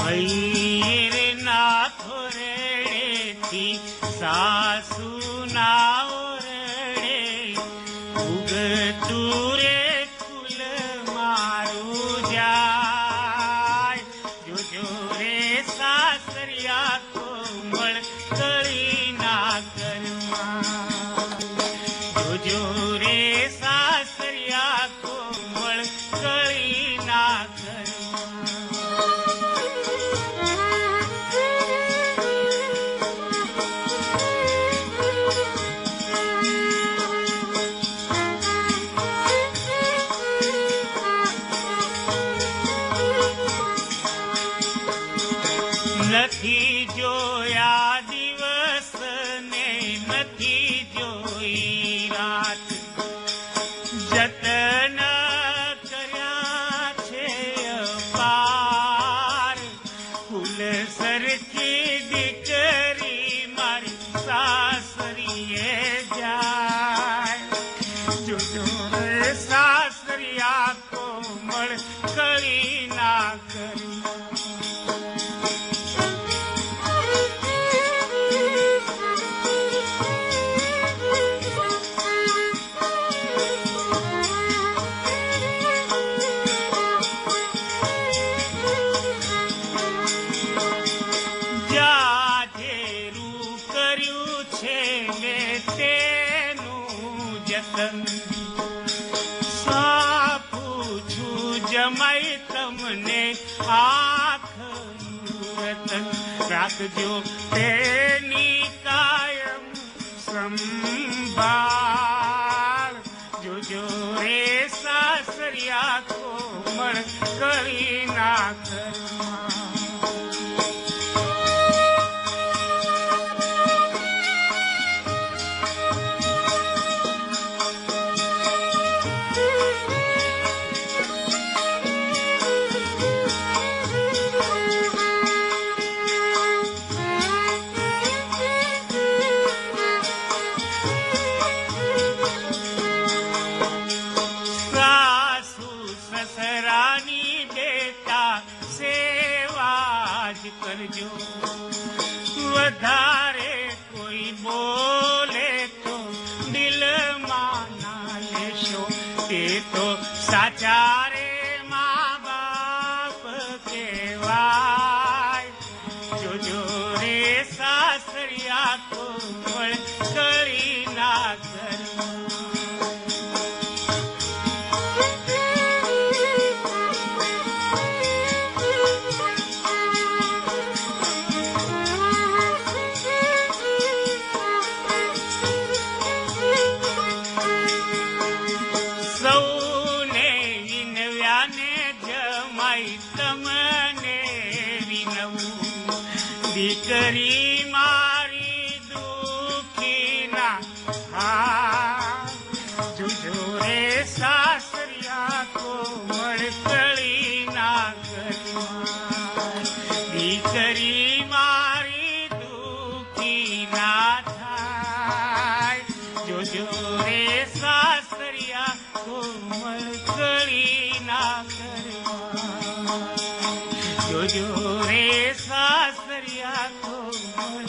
રે નાથો રેડેથી સાસુ ના ઓરડે ઉગતું રે ફૂલ મારું જાય જોજો રે સાસરિયા કોમળ કળી ના કરમાં જોજો રે સાસરિયા કોમળ કળી ના નથી જોયા દિવસ ને નથી જોઈ રાત જતન કર્યા છે અપાર ફૂલ સરખી દીકરી મારી સાસરીએ જાય જોજો સાસરિયા કોમળ કળી ના કરી સાપું છું જમાઈ તમને આખનું રતન રાખજો તેની કાયમ સંભાળ જોજો રે સાસરિયા કોમળ કળી ના કરમાં સસરાની બેટા સેવા જ કરજો વધારે કોઈ બોલે તો દિલમાં ના લેશો તે તો સાચા રે મા બાપ કહેવાય જોજો રે સાસરિયા કોમળ કળી ના કરમાં સૌને વિનવ્યાને જમાઈ તમને વિનવું દીકરી મારી દુખી ના હા જોજો રે સાસરિયા કોમળ કળી ના કરમાં દીકરી મારી દુખી ના થાય જોજો રે સાસરિયા કોમળ કળી ના કરમાં જોજો રે સાસરિયા કોમળ